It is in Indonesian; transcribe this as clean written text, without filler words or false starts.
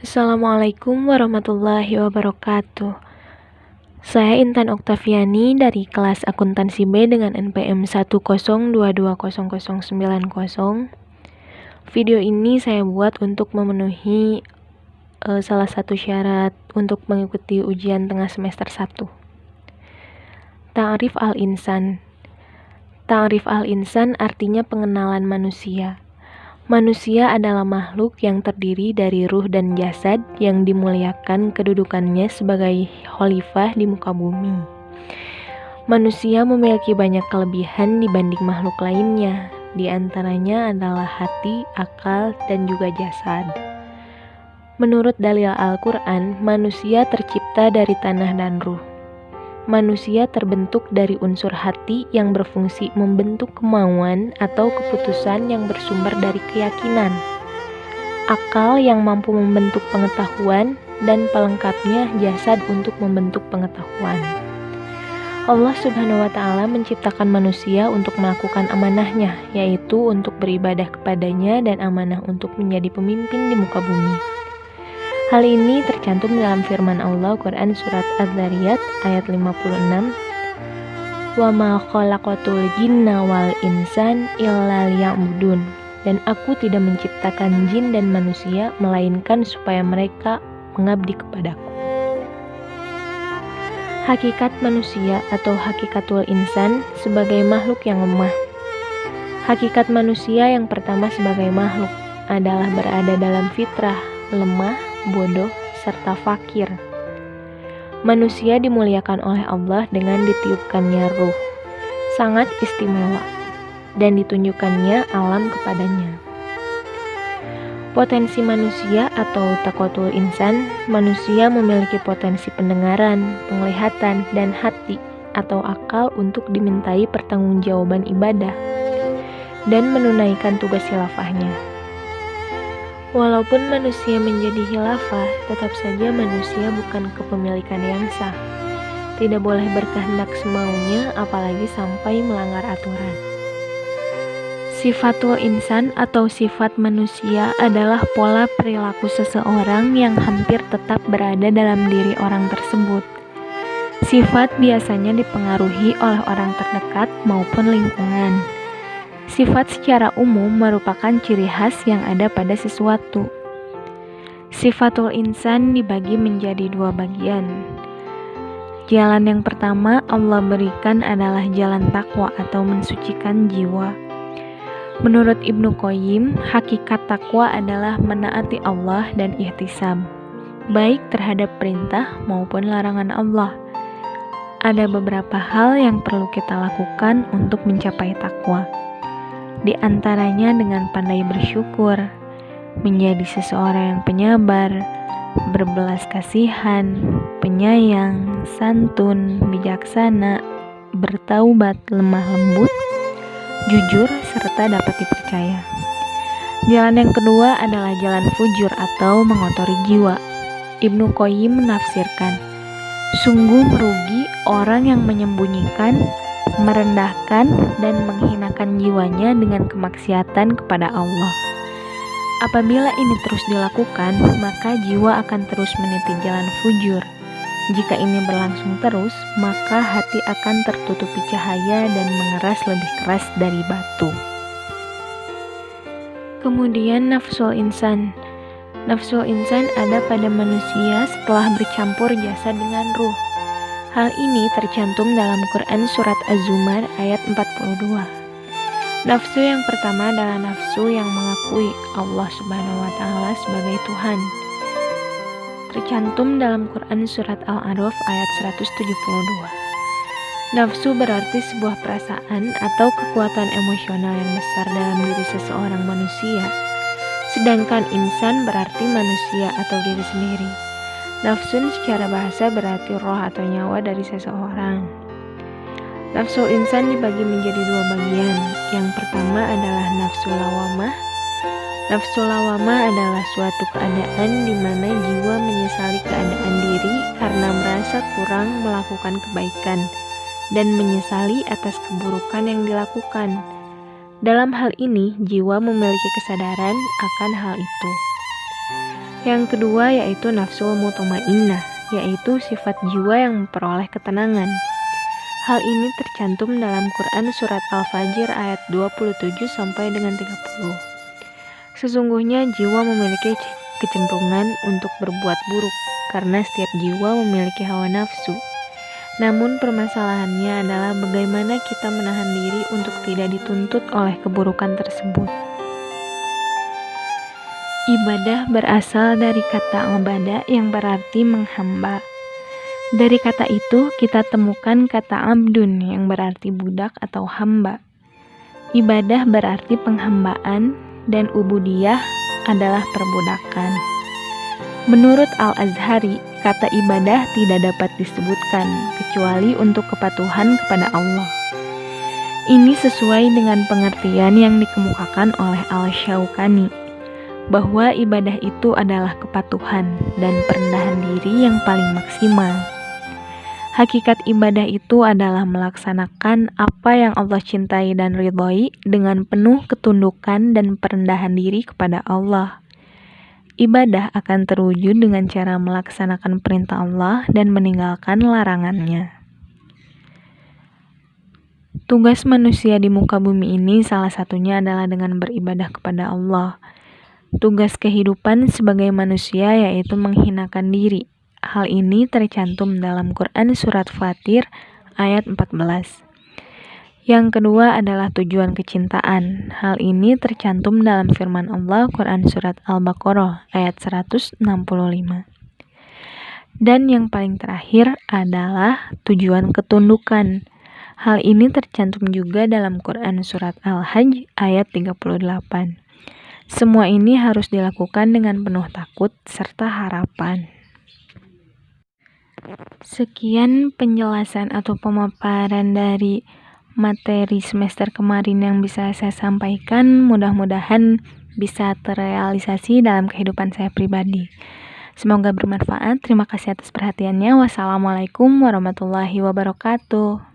Assalamualaikum warahmatullahi wabarakatuh. Saya Intan Oktaviani dari kelas Akuntansi B dengan NPM 102200090. Video ini saya buat untuk memenuhi salah satu syarat untuk mengikuti ujian tengah semester 1. Ta'rif al-insan. Ta'rif al-insan artinya pengenalan manusia. Manusia adalah makhluk yang terdiri dari ruh dan jasad yang dimuliakan kedudukannya sebagai khalifah di muka bumi. Manusia memiliki banyak kelebihan dibanding makhluk lainnya, di antaranya adalah hati, akal, dan juga jasad. Menurut dalil Al-Quran, manusia tercipta dari tanah dan ruh. Manusia terbentuk dari unsur hati yang berfungsi membentuk kemauan atau keputusan yang bersumber dari keyakinan, akal yang mampu membentuk pengetahuan, dan pelengkapnya jasad untuk membentuk pengetahuan. Allah Subhanahu wa Ta'ala menciptakan manusia untuk melakukan amanahnya, yaitu untuk beribadah kepadanya dan amanah untuk menjadi pemimpin di muka bumi. Hal ini tercantum dalam firman Allah Quran Surat Az-Zariyat ayat 56. Wa ma khalaqatul jinna wal insan illa liya'budun. Dan aku tidak menciptakan jin dan manusia melainkan supaya mereka mengabdi kepadaku. Hakikat manusia atau hakikatul insan sebagai makhluk yang lemah. Hakikat manusia yang pertama sebagai makhluk adalah berada dalam fitrah, lemah, bodoh, serta fakir. Manusia dimuliakan oleh Allah dengan ditiupkannya ruh, sangat istimewa, dan ditunjukkannya alam kepadanya. Potensi manusia atau taqwatul insan, manusia memiliki potensi pendengaran, penglihatan, dan hati atau akal untuk dimintai pertanggungjawaban ibadah dan menunaikan tugas khilafahnya. Walaupun manusia menjadi khilafah, tetap saja manusia bukan kepemilikan yang sah. Tidak boleh berkehendak semaunya, apalagi sampai melanggar aturan. Sifatul insan atau sifat manusia adalah pola perilaku seseorang yang hampir tetap berada dalam diri orang tersebut. Sifat biasanya dipengaruhi oleh orang terdekat maupun lingkungan. Sifat secara umum merupakan ciri khas yang ada pada sesuatu. Sifatul insan dibagi menjadi dua bagian. Jalan yang pertama Allah berikan adalah jalan takwa atau mensucikan jiwa. Menurut Ibnu Qayyim, hakikat takwa adalah menaati Allah dan ihtisab, baik terhadap perintah maupun larangan Allah. Ada beberapa hal yang perlu kita lakukan untuk mencapai takwa. Di antaranya dengan pandai bersyukur, menjadi seseorang yang penyabar, berbelas kasihan, penyayang, santun, bijaksana, bertaubat, lemah lembut, jujur, serta dapat dipercaya. Jalan yang kedua adalah jalan fujur atau mengotori jiwa. Ibnu Qayyim menafsirkan, sungguh merugi orang yang menyembunyikan, merendahkan, dan menghinakan jiwanya dengan kemaksiatan kepada Allah. Apabila ini terus dilakukan, maka jiwa akan terus meniti jalan fujur. Jika ini berlangsung terus, maka hati akan tertutupi cahaya dan mengeras lebih keras dari batu. Kemudian nafsul insan. Nafsul insan ada pada manusia setelah bercampur jasad dengan ruh. Hal ini tercantum dalam Quran Surat Az-Zumar ayat 42. Nafsu yang pertama adalah nafsu yang mengakui Allah Subhanahu wa Ta'ala sebagai Tuhan. Tercantum dalam Quran Surat Al-A'raf ayat 172. Nafsu berarti sebuah perasaan atau kekuatan emosional yang besar dalam diri seseorang manusia. Sedangkan insan berarti manusia atau diri sendiri. Nafsun secara bahasa berarti roh atau nyawa dari seseorang. Nafsul insan dibagi menjadi dua bagian. Yang pertama adalah nafsul lawamah. Nafsul lawamah adalah suatu keadaan di mana jiwa menyesali keadaan diri karena merasa kurang melakukan kebaikan dan menyesali atas keburukan yang dilakukan. Dalam hal ini, jiwa memiliki kesadaran akan hal itu. Yang kedua yaitu nafsul mutmainnah, yaitu sifat jiwa yang memperoleh ketenangan. Hal ini tercantum dalam Quran Surat Al-Fajr ayat 27 sampai dengan 30. Sesungguhnya jiwa memiliki kecenderungan untuk berbuat buruk, karena setiap jiwa memiliki hawa nafsu. Namun permasalahannya adalah bagaimana kita menahan diri untuk tidak dituntut oleh keburukan tersebut. Ibadah berasal dari kata ibadah yang berarti menghamba. Dari kata itu kita temukan kata abdun yang berarti budak atau hamba. Ibadah berarti penghambaan dan ubudiyah adalah perbudakan. Menurut Al-Azhari, kata ibadah tidak dapat disebutkan kecuali untuk kepatuhan kepada Allah. Ini sesuai dengan pengertian yang dikemukakan oleh Al-Syaukani, bahwa ibadah itu adalah kepatuhan dan perendahan diri yang paling maksimal. Hakikat ibadah itu adalah melaksanakan apa yang Allah cintai dan ridhoi dengan penuh ketundukan dan perendahan diri kepada Allah. Ibadah akan terwujud dengan cara melaksanakan perintah Allah dan meninggalkan larangannya. Tugas manusia di muka bumi ini salah satunya adalah dengan beribadah kepada Allah. Tugas kehidupan sebagai manusia yaitu menghinakan diri. Hal ini tercantum dalam Quran Surat Fatir ayat 14. Yang kedua adalah tujuan kecintaan. Hal ini tercantum dalam firman Allah Quran Surat Al-Baqarah ayat 165. Dan yang paling terakhir adalah tujuan ketundukan. Hal ini tercantum juga dalam Quran Surat Al-Hajj ayat 38. Semua ini harus dilakukan dengan penuh takut serta harapan. Sekian penjelasan atau pemaparan dari materi semester kemarin yang bisa saya sampaikan. Mudah-mudahan bisa terrealisasi dalam kehidupan saya pribadi. Semoga bermanfaat. Terima kasih atas perhatiannya. Wassalamualaikum warahmatullahi wabarakatuh.